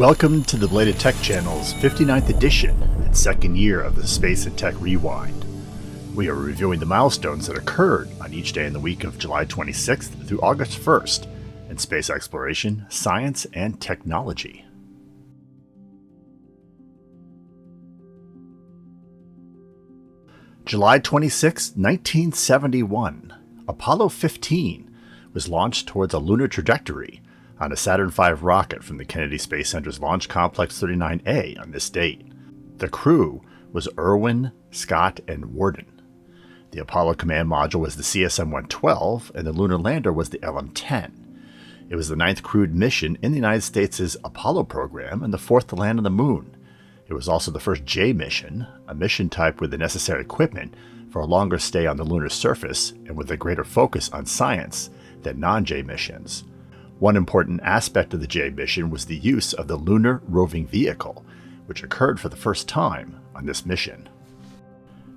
Welcome to the Belated Tech Channel's 59th edition and second year of the Space and Tech Rewind. We are reviewing the milestones that occurred on each day in the week of July 26th through August 1st in space exploration, science, and technology. July 26, 1971, Apollo 15 was launched towards a lunar trajectory on a Saturn V rocket from the Kennedy Space Center's Launch Complex 39A on this date. The crew was Irwin, Scott, and Worden. The Apollo command module was the CS-M112, and the lunar lander was the LM-10. It was the 9th crewed mission in the United States' Apollo program and the 4th to land on the moon. It was also the first J mission, a mission type with the necessary equipment for a longer stay on the lunar surface and with a greater focus on science than non-J missions. One important aspect of the J mission was the use of the Lunar Roving Vehicle, which occurred for the first time on this mission.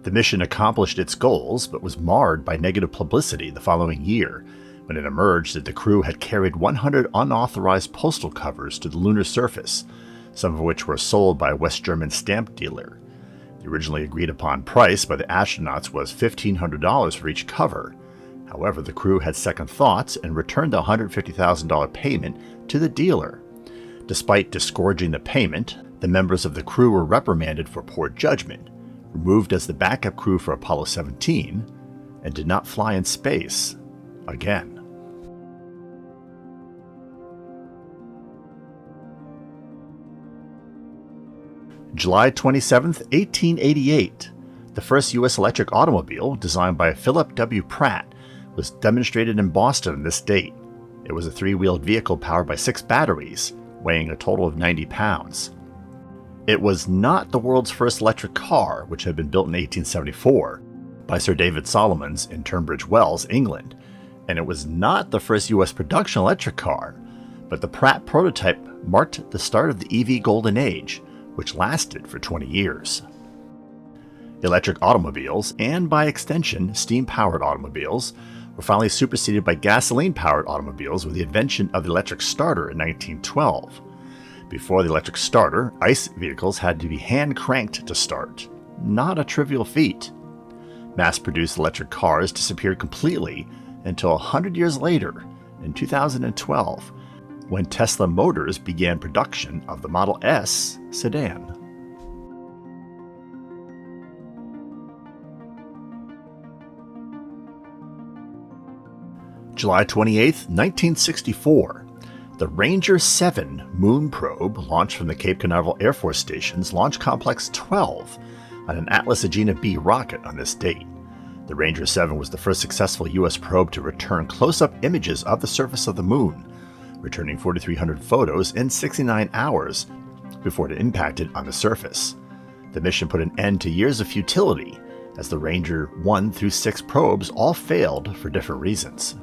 The mission accomplished its goals, but was marred by negative publicity the following year, when it emerged that the crew had carried 100 unauthorized postal covers to the lunar surface, some of which were sold by a West German stamp dealer. The originally agreed upon price by the astronauts was $1,500 for each cover. However, the crew had second thoughts and returned the $150,000 payment to the dealer. Despite disgorging the payment, the members of the crew were reprimanded for poor judgment, removed as the backup crew for Apollo 17, and did not fly in space again. July 27, 1888, the first U.S. electric automobile, designed by Philip W. Pratt, was demonstrated in Boston on this date. It was a three-wheeled vehicle powered by 6 batteries, weighing a total of 90 pounds. It was not the world's first electric car, which had been built in 1874 by Sir David Solomons in Tunbridge Wells, England, and it was not the first U.S. production electric car, but the Pratt prototype marked the start of the EV golden age, which lasted for 20 years. Electric automobiles, and by extension steam-powered automobiles, were finally superseded by gasoline-powered automobiles with the invention of the electric starter in 1912. Before the electric starter, ICE vehicles had to be hand-cranked to start. Not a trivial feat. Mass-produced electric cars disappeared completely until 100 years later, in 2012, when Tesla Motors began production of the Model S sedan. July 28, 1964, the Ranger 7 moon probe launched from the Cape Canaveral Air Force Station's Launch Complex 12 on an Atlas Agena B rocket on this date. The Ranger 7 was the first successful U.S. probe to return close-up images of the surface of the moon, returning 4,300 photos in 69 hours before it impacted on the surface. The mission put an end to years of futility, as the Ranger 1 through 6 probes all failed for different reasons.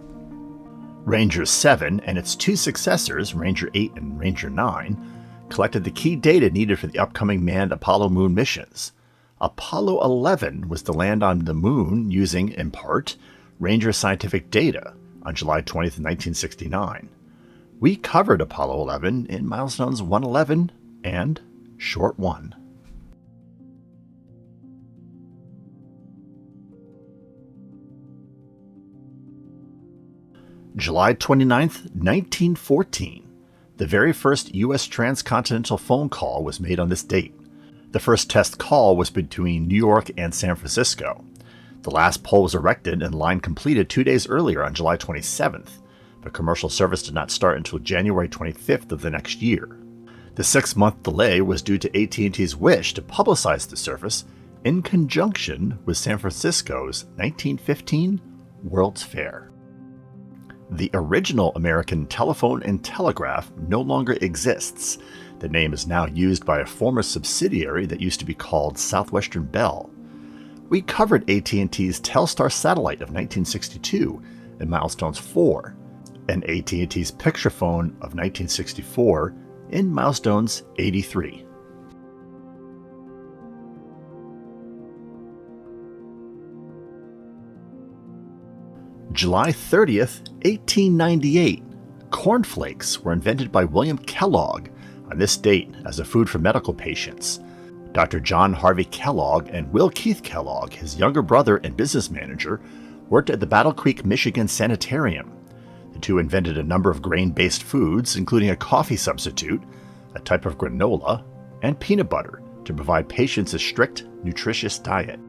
Ranger 7 and its 2 successors, Ranger 8 and Ranger 9, collected the key data needed for the upcoming manned Apollo moon missions. Apollo 11 was to land on the moon using, in part, Ranger scientific data on July 20, 1969. We covered Apollo 11 in Milestones 111 and Short 1. July 29, 1914. The very first U.S. transcontinental phone call was made on this date. The first test call was between New York and San Francisco. The last pole was erected and line completed 2 days earlier on July 27th, but commercial service did not start until January 25th of the next year. The 6-month delay was due to AT&T's wish to publicize the service in conjunction with San Francisco's 1915 World's Fair. The original American Telephone and Telegraph no longer exists. The name is now used by a former subsidiary that used to be called Southwestern Bell. We covered AT&T's Telstar satellite of 1962 in Milestones 4, and AT&T's Picture Phone of 1964 in Milestones 83. July 30th, 1898, cornflakes were invented by William Kellogg on this date as a food for medical patients. Dr. John Harvey Kellogg and Will Keith Kellogg, his younger brother and business manager, worked at the Battle Creek, Michigan Sanitarium. The two invented a number of grain-based foods, including a coffee substitute, a type of granola, and peanut butter to provide patients a strict, nutritious diet.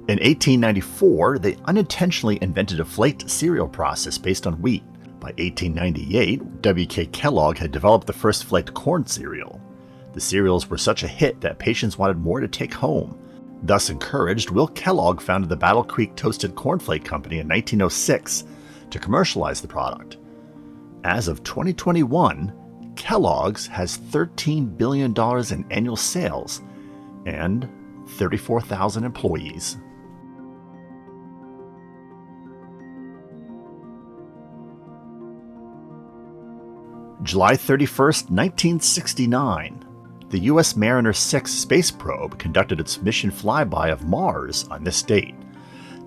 In 1894, they unintentionally invented a flaked cereal process based on wheat. By 1898, W.K. Kellogg had developed the first flaked corn cereal. The cereals were such a hit that patients wanted more to take home. Thus encouraged, Will Kellogg founded the Battle Creek Toasted Cornflake Company in 1906 to commercialize the product. As of 2021, Kellogg's has $13 billion in annual sales and 34,000 employees. July 31st, 1969. The U.S. Mariner 6 space probe conducted its mission flyby of Mars on this date.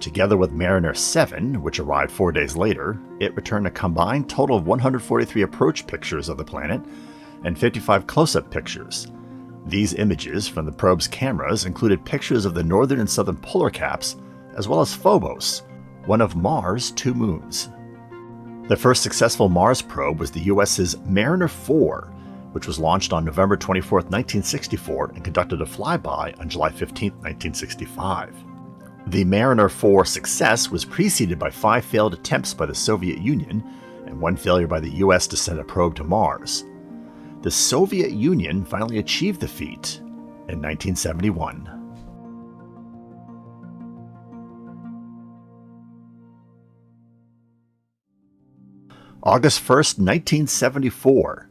Together with Mariner 7, which arrived 4 days later, it returned a combined total of 143 approach pictures of the planet and 55 close-up pictures. These images from the probe's cameras included pictures of the northern and southern polar caps, as well as Phobos, one of Mars' 2 moons. The first successful Mars probe was the U.S.'s Mariner 4, which was launched on November 24, 1964, and conducted a flyby on July 15, 1965. The Mariner 4 success was preceded by 5 failed attempts by the Soviet Union and 1 failure by the U.S. to send a probe to Mars. The Soviet Union finally achieved the feat in 1971. August 1st, 1974.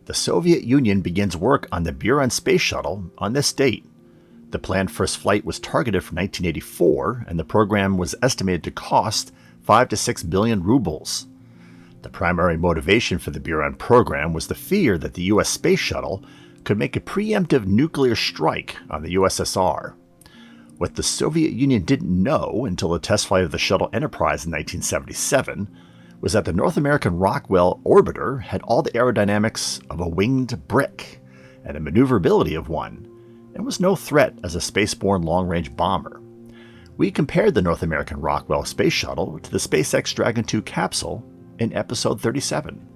The Soviet Union begins work on the Buran space shuttle on this date. The planned first flight was targeted for 1984, and the program was estimated to cost 5 to 6 billion rubles. The primary motivation for the Buran program was the fear that the U.S. space shuttle could make a preemptive nuclear strike on the USSR. What the Soviet Union didn't know until the test flight of the shuttle Enterprise in 1977 was that the North American Rockwell orbiter had all the aerodynamics of a winged brick and the maneuverability of one, and was no threat as a spaceborne long-range bomber. We compared the North American Rockwell space shuttle to the SpaceX Dragon 2 capsule in episode 37.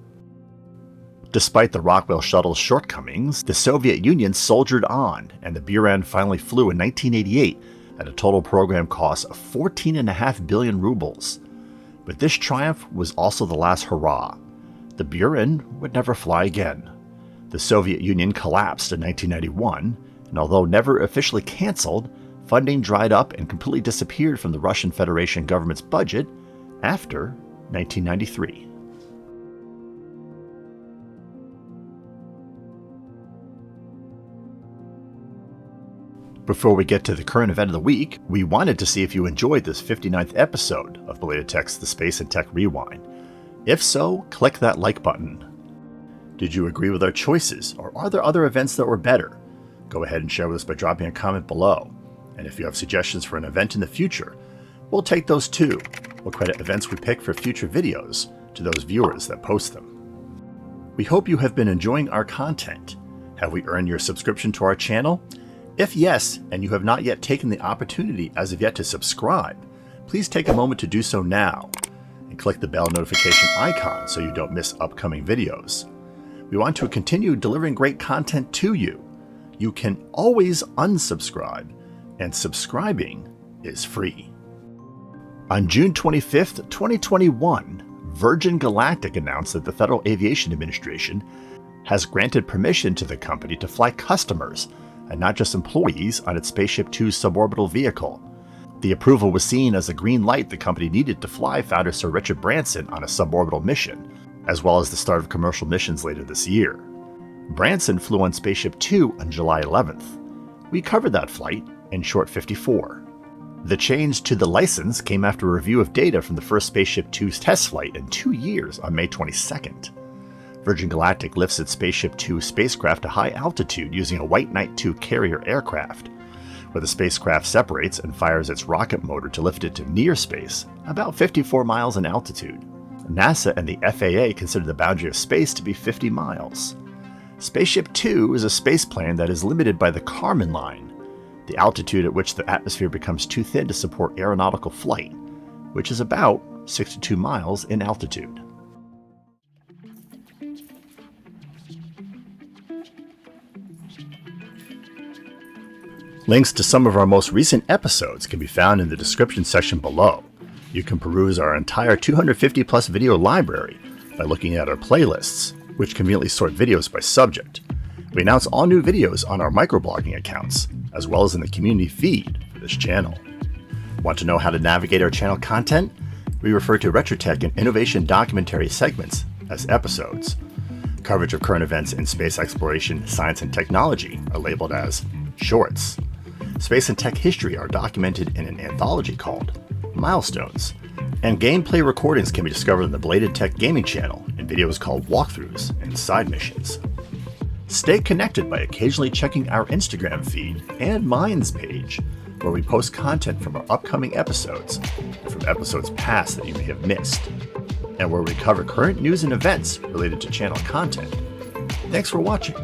Despite the Rockwell shuttle's shortcomings, the Soviet Union soldiered on, and the Buran finally flew in 1988 at a total program cost of 14.5 billion rubles. But this triumph was also the last hurrah. The Buran would never fly again. The Soviet Union collapsed in 1991, and although never officially canceled, funding dried up and completely disappeared from the Russian Federation government's budget after 1993. Before we get to the current event of the week, we wanted to see if you enjoyed this 59th episode of Belated Tech's The Space and Tech Rewind. If so, click that like button. Did you agree with our choices, or are there other events that were better? Go ahead and share with us by dropping a comment below. And if you have suggestions for an event in the future, we'll take those too. We'll credit events we pick for future videos to those viewers that post them. We hope you have been enjoying our content. Have we earned your subscription to our channel? If yes, and you have not yet taken the opportunity as of yet to subscribe, please take a moment to do so now, and click the bell notification icon so you don't miss upcoming videos. We want to continue delivering great content to you. You can always unsubscribe, and subscribing is free. On June 25th, 2021, Virgin Galactic announced that the Federal Aviation Administration has granted permission to the company to fly customers and not just employees on its Spaceship Two suborbital vehicle. The approval was seen as a green light the company needed to fly founder Sir Richard Branson on a suborbital mission, as well as the start of commercial missions later this year. Branson flew on Spaceship Two on July 11th. We covered that flight in Short 54. The change to the license came after a review of data from the first Spaceship Two's test flight in 2 years on May 22nd. Virgin Galactic lifts its Spaceship Two spacecraft to high altitude using a White Knight II carrier aircraft, where the spacecraft separates and fires its rocket motor to lift it to near space, about 54 miles in altitude. NASA and the FAA consider the boundary of space to be 50 miles. Spaceship Two is a spaceplane that is limited by the Kármán line, the altitude at which the atmosphere becomes too thin to support aeronautical flight, which is about 62 miles in altitude. Links to some of our most recent episodes can be found in the description section below. You can peruse our entire 250 plus video library by looking at our playlists, which conveniently sort videos by subject. We announce all new videos on our microblogging accounts, as well as in the community feed for this channel. Want to know how to navigate our channel content? We refer to retrotech and innovation documentary segments as episodes. Coverage of current events in space exploration, science, and technology are labeled as shorts. Space and tech history are documented in an anthology called Milestones, and gameplay recordings can be discovered on the BELATED Tech gaming channel in videos called walkthroughs and side missions. Stay connected by occasionally checking our Instagram feed and Minds page, where we post content from our upcoming episodes and from episodes past that you may have missed, and where we cover current news and events related to channel content. Thanks for watching.